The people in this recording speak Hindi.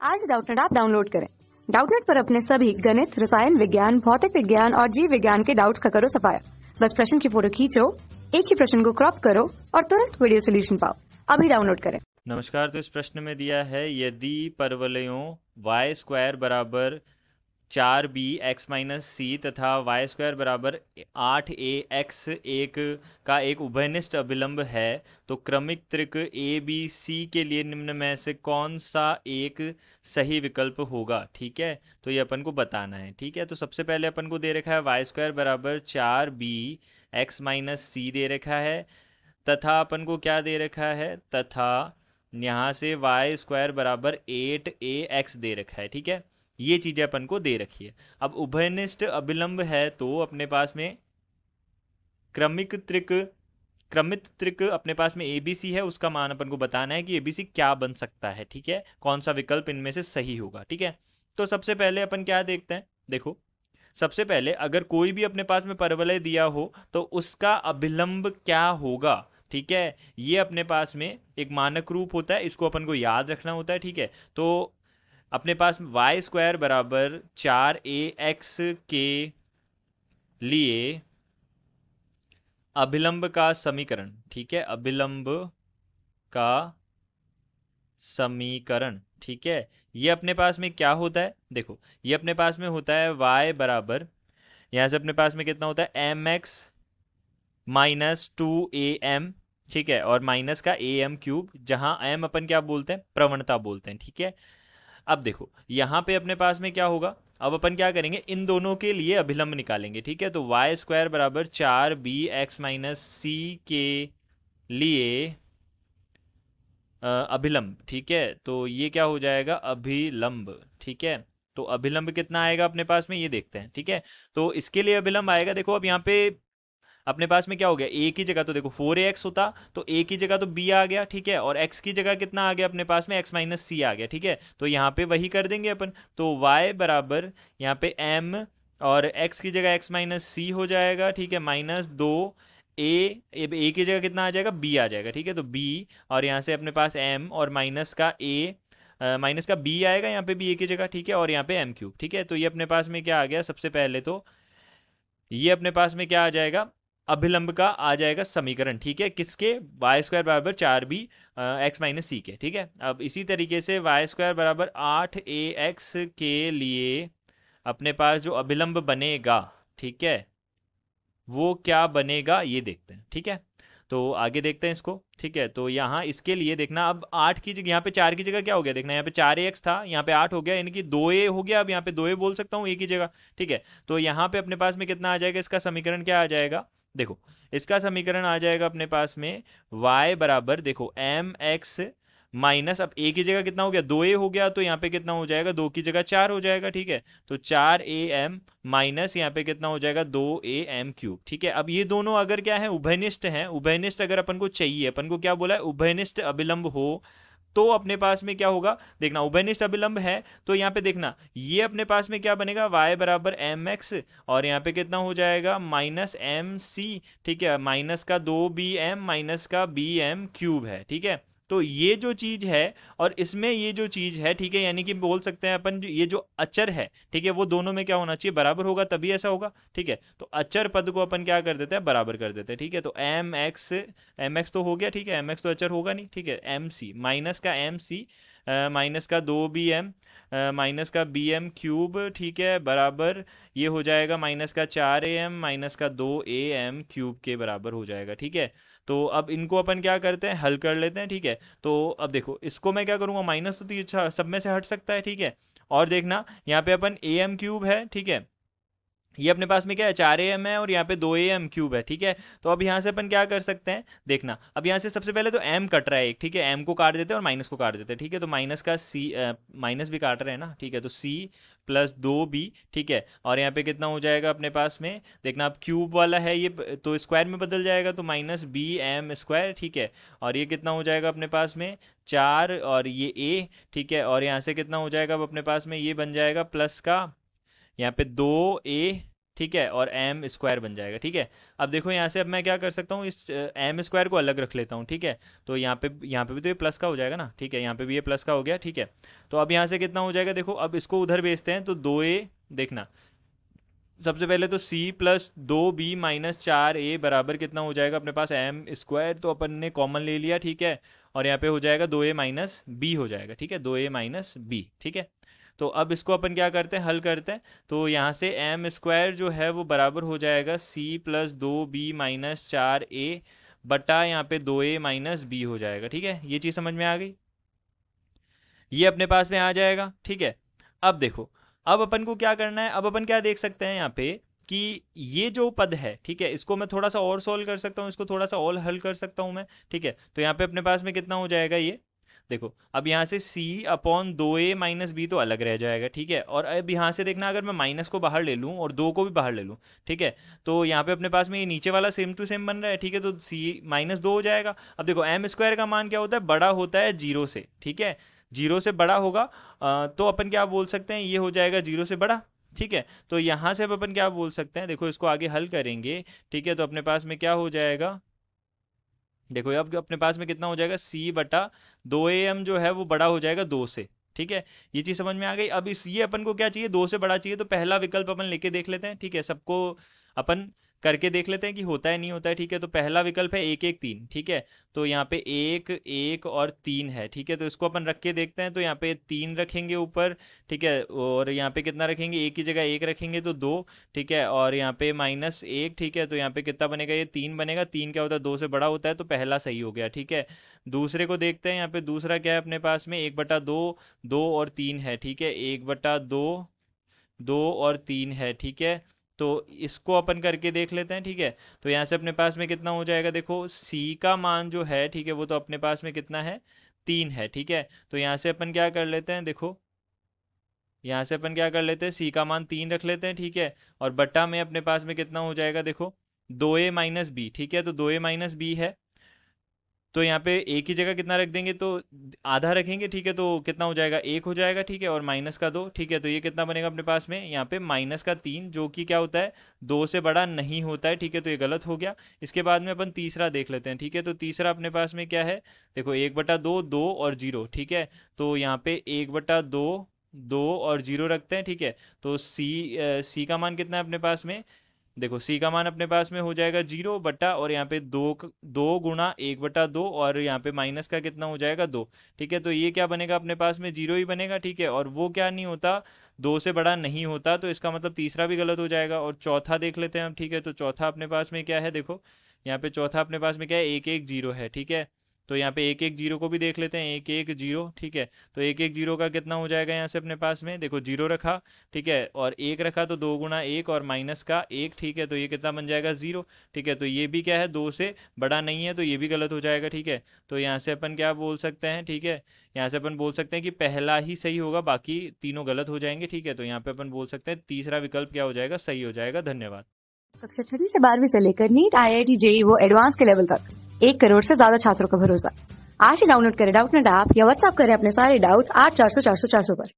आज डाउटनेट ऐप डाउनलोड करें। डाउटनेट पर अपने सभी गणित, रसायन विज्ञान, भौतिक विज्ञान और जीव विज्ञान के डाउट्स का करो सफाया। बस प्रश्न की फोटो खींचो, एक ही प्रश्न को क्रॉप करो और तुरंत वीडियो सोल्यूशन पाओ। अभी डाउनलोड करें। नमस्कार। तो इस प्रश्न में दिया है यदि परवलयों y स्क्वायर बराबर 4b x माइनस सी तथा y स्क्वायर बराबर 8a x का एक उभयनिष्ठ अभिलंब है तो क्रमिक त्रिक ए बी सी के लिए निम्न में से कौन सा एक सही विकल्प होगा। ठीक है, तो ये अपन को बताना है। ठीक है, तो सबसे पहले अपन को दे रखा है y स्क्वायर बराबर 4b x माइनस सी दे रखा है तथा अपन को क्या दे रखा है, तथा यहाँ से वाई स्क्वायर बराबर 8ax दे रखा है। ठीक है, ये चीजें अपन को दे रखी है। अब उभयनिष्ठ अभिलंब है तो अपने पास में क्रमित त्रिक अपने पास में एबीसी है, उसका मान अपन को बताना है कि एबीसी क्या बन सकता है। ठीक है, कौन सा विकल्प इनमें से सही होगा। ठीक है, तो सबसे पहले अपन क्या देखते हैं, देखो सबसे पहले अगर कोई भी अपने पास में परवलय दिया हो तो उसका अभिलंब क्या होगा। ठीक है, ये अपने पास में एक मानक रूप होता है, इसको अपन को याद रखना होता है। ठीक है, तो अपने पास वाई स्क्वायर बराबर 4ax के लिए अभिलंब का समीकरण, ठीक है, अभिलंब का समीकरण, ठीक है, ये अपने पास में क्या होता है, देखो ये अपने पास में होता है y बराबर, यहां से अपने पास में कितना होता है mx माइनस 2am। ठीक है, और माइनस का am क्यूब, जहां m अपन क्या बोलते हैं, प्रवणता बोलते हैं। ठीक है, अब देखो यहाँ पे अपने पास में क्या होगा, अब अपन क्या करेंगे, इन दोनों के लिए अभिलंब निकालेंगे। ठीक है, तो वाई स्क्वायर बराबर 4b x माइनस सी के लिए अभिलंब। ठीक है, तो ये क्या हो जाएगा, अभिलंब। ठीक है, तो अभिलंब कितना आएगा अपने पास में, ये देखते हैं। ठीक है, तो इसके लिए अभिलंब आएगा, देखो अब यहाँ पे अपने पास में क्या हो गया, ए की जगह तो देखो 4ax होता तो ए की जगह तो b आ गया। ठीक है, और x की जगह कितना आ गया अपने पास में, x माइनस सी आ गया। ठीक है, तो यहाँ पे वही कर देंगे अपन, तो y बराबर यहाँ पे m और x की जगह x माइनस सी हो जाएगा। ठीक है, माइनस 2a की जगह कितना आ जाएगा, b आ जाएगा। ठीक है, तो b और यहाँ से अपने पास m और माइनस का b आएगा यहाँ पे भी a की जगह। ठीक है, और यहाँ पे m क्यूब। ठीक है, तो ये अपने पास में क्या आ गया, सबसे पहले तो ये अपने पास में क्या आ जाएगा, अभिलंब का आ जाएगा समीकरण। ठीक है, किसके, वाई स्क्वायर बराबर 4b x माइनस सी के। ठीक है, अब इसी तरीके से वाई स्क्वायर बराबर 8ax के लिए अपने पास जो अभिलंब बनेगा, ठीक है, वो क्या बनेगा ये देखते हैं। ठीक है, तो आगे देखते हैं इसको। ठीक है, तो यहाँ इसके लिए देखना, अब 8 की जगह, यहाँ पे 4 की जगह क्या हो गया, देखना यहाँ पे 4ax था, यहाँ पे 8 हो गया, यानी कि 2a हो गया। अब यहाँ पे 2a बोल सकता हूँ a की जगह। ठीक है, तो यहाँ पे अपने पास में कितना आ जाएगा, इसका समीकरण क्या आ जाएगा, देखो इसका समीकरण आ जाएगा अपने पास में y बराबर, देखो mx माइनस, अब a की जगह कितना हो गया, 2a हो गया, तो यहाँ पे कितना हो जाएगा, 2 की जगह 4 हो जाएगा। ठीक है, तो 4am माइनस यहाँ पे कितना हो जाएगा, 2am क्यूब। ठीक है, अब ये दोनों अगर क्या है, उभयनिष्ठ हैं, उभयनिष्ठ अगर अपन को चाहिए, अपन को क्या बोला है, उभयनिष्ठ अभिलंब हो तो अपने पास में क्या होगा, देखना उभयनिष्ठ अभिलंब है तो यहाँ पे देखना ये अपने पास में क्या बनेगा, y बराबर mx और यहाँ पे कितना हो जाएगा, माइनस mc। ठीक है, माइनस का 2bm माइनस का bm क्यूब है। ठीक है, तो ये जो चीज है और इसमें ये जो चीज है, ठीक है, यानी कि बोल सकते हैं अपन ये जो अचर है, ठीक है, वो दोनों में क्या होना चाहिए, बराबर होगा, तभी ऐसा होगा। ठीक है, तो अचर पद को अपन क्या कर देते हैं, बराबर कर देते हैं। ठीक है, तो mx तो हो गया। ठीक है, mx तो अचर होगा नहीं। ठीक है, mc माइनस का mc माइनस का 2bm माइनस का bm क्यूब, ठीक है, बराबर ये हो जाएगा माइनस का 4am माइनस का 2am क्यूब के बराबर हो जाएगा। ठीक है, तो अब इनको अपन क्या करते हैं, हल कर लेते हैं। ठीक है, तो अब देखो इसको मैं क्या करूंगा, माइनस तो सब में से हट सकता है। ठीक है, और देखना यहाँ पे अपन am क्यूब है। ठीक है, ये अपने पास में क्या है, 4am है और यहाँ पे 2am क्यूब है। ठीक है, तो अब यहाँ से अपन क्या कर सकते हैं, देखना अब यहाँ से सबसे पहले तो m कट रहा है एक। ठीक है, m को काट देते हैं और माइनस को काट देते हैं। ठीक है, तो माइनस का c, माइनस भी काट रहे हैं ना। ठीक है, तो c प्लस 2b। ठीक है, और यहाँ पे कितना हो जाएगा अपने पास में, देखना अब क्यूब वाला है ये तो स्क्वायर में बदल जाएगा, तो माइनस bm स्क्वायर। ठीक है, और ये कितना हो जाएगा अपने पास में 4 और ये a। ठीक है, और यहाँ से कितना हो जाएगा अब अपने पास में, ये बन जाएगा प्लस का यहाँ पे 2a। ठीक है, और एम स्क्वायर बन जाएगा। ठीक है, अब देखो यहाँ से अब मैं क्या कर सकता हूँ, इस एम स्क्वायर को अलग रख लेता हूँ। ठीक है, तो यहाँ पे भी तो ये प्लस का हो जाएगा ना। ठीक है, यहाँ पे भी ये प्लस का हो गया। ठीक है, तो अब यहाँ से कितना हो जाएगा, देखो अब इसको उधर भेजते हैं तो 2a, देखना सबसे पहले तो c plus 2b minus 4a बराबर कितना हो जाएगा अपने पास एम स्क्वायर, तो अपन ने कॉमन ले लिया। ठीक है, और यहाँ पे हो जाएगा 2a माइनस b हो जाएगा। ठीक है, 2a माइनस b। ठीक है, तो अब इसको अपन क्या करते हैं, हल करते हैं। तो यहाँ से एम स्क्वायर जो है वो बराबर हो जाएगा c plus 2b minus 4a बटा यहाँ पे 2a माइनस b हो जाएगा। ठीक है, ये चीज़ समझ में आ गई, ये अपने पास में आ जाएगा। ठीक है, अब देखो अब अपन को क्या करना है, अब अपन क्या देख सकते हैं यहाँ पे कि ये जो पद है, ठीक है, इसको मैं थोड़ा सा और सोल्व कर सकता हूँ, इसको थोड़ा सा और हल कर सकता हूँ मैं। ठीक है, तो यहाँ पे अपने पास में कितना हो जाएगा, ये देखो अब यहाँ से c upon 2a minus B तो अलग रह जाएगा। ठीक है, और अब यहाँ से देखना अगर मैं माइनस को बाहर ले लूँ और 2 को भी बाहर ले लूँ, ठीक है, तो यहाँ पे अपने पास में ये नीचे वाला सेम टू सेम बन रहा है। ठीक है, तो c माइनस 2 हो जाएगा। अब देखो एम स्क्वायर का मान क्या होता है, बड़ा होता है 0 से। ठीक है, 0 से बड़ा होगा तो अपन क्या बोल सकते हैं, ये हो जाएगा 0 से बड़ा। ठीक है, तो यहाँ से अब अपन क्या बोल सकते हैं, देखो इसको आगे हल करेंगे। ठीक है, तो अपने पास में क्या हो जाएगा, देखो अब अपने पास में कितना हो जाएगा, c बटा 2am जो है वो बड़ा हो जाएगा 2 से। ठीक है, ये चीज समझ में आ गई। अब इस ये अपन को क्या चाहिए, 2 से बड़ा चाहिए, तो पहला विकल्प अपन लेके देख लेते हैं। ठीक है, सबको अपन करके देख लेते हैं कि होता है नहीं होता है। ठीक है, तो पहला विकल्प है 1 1 3। ठीक है, तो यहाँ पे 1 1 और 3 है। ठीक है, तो इसको अपन रख के देखते हैं, तो यहाँ पे 3 रखेंगे ऊपर। ठीक है, और यहाँ पे कितना रखेंगे, 1 की जगह 1 रखेंगे तो 2। ठीक है, और यहाँ पे माइनस 1। ठीक है, तो यहाँ पे कितना बनेगा, ये 3 बनेगा। 3 क्या होता है, 2 से बड़ा होता है, तो पहला सही हो गया। ठीक है, दूसरे को देखते हैं, यहाँ पे दूसरा क्या है अपने पास में, 1/2, 2 और 3 है। ठीक है, 1/2, 2 और 3 है। ठीक है, तो इसको अपन करके देख लेते हैं। ठीक है, तो यहाँ से अपने पास में कितना हो जाएगा, देखो c का मान जो है, ठीक है, वो तो अपने पास में कितना है, 3 है। ठीक है, तो यहाँ से अपन क्या कर लेते हैं, देखो यहाँ से अपन क्या कर लेते हैं, c का मान 3 रख लेते हैं। ठीक है, और बट्टा में अपने पास में कितना हो जाएगा, देखो 2a माइनस बी। ठीक है, तो 2a माइनस बी है, तो यहाँ पे a की जगह कितना रख देंगे, तो आधा रखेंगे। ठीक है, तो कितना हो जाएगा, 1 हो जाएगा। ठीक है, और माइनस का 2। ठीक है, तो ये कितना बनेगा अपने पास में, यहाँ पे माइनस का 3, जो कि क्या होता है, 2 से बड़ा नहीं होता है। ठीक है, तो ये गलत हो गया। इसके बाद में अपन तीसरा देख लेते हैं। ठीक है, तो तीसरा अपने पास में क्या है, देखो 1/2, 2 और 0। ठीक है, तो यहाँ पे 1/2, 2 और 0 रखते हैं। ठीक है, तो c का मान कितना है अपने पास में, देखो c का मान अपने पास में हो जाएगा 0 बटा, और यहाँ पे 2 गुणा 1/2, और यहाँ पे माइनस का कितना हो जाएगा, 2। ठीक है, तो ये क्या बनेगा अपने पास में, 0 ही बनेगा। ठीक है, और वो क्या नहीं होता, 2 से बड़ा नहीं होता, तो इसका मतलब तीसरा भी गलत हो जाएगा। और चौथा देख लेते हैं हम। ठीक है, तो चौथा अपने पास में क्या है, देखो यहाँ पे चौथा अपने पास में क्या है, 1 1 0 है। ठीक है, तो यहाँ पे 1 1 0 को भी देख लेते हैं, 1 1 0। ठीक है, तो 1 1 0 का कितना हो जाएगा, यहाँ से अपने पास में देखो 0 रखा। ठीक है, और 1 रखा, तो 2 गुणा 1 और माइनस का 1। ठीक है, तो ये कितना बन जाएगा, 0। ठीक है, तो ये भी क्या है, 2 से बड़ा नहीं है, तो ये भी गलत हो जाएगा। ठीक है, तो यहाँ से अपन क्या बोल सकते हैं, ठीक है, यहाँ से अपन बोल सकते हैं कि पहला ही सही होगा, बाकी तीनों गलत हो जाएंगे। ठीक है, तो यहाँ पे अपन बोल सकते हैं तीसरा विकल्प क्या हो जाएगा, सही हो जाएगा। धन्यवाद। कक्षा 6 से 12वीं से लेकर नीट, IIT, JEE वो एडवांस के लेवल तक 1 करोड़ से ज्यादा छात्रों का भरोसा। आज ही डाउनलोड करें डाउटनेट ऐप या व्हाट्सएप करें अपने सारे डाउट्स 8400 400 400 पर।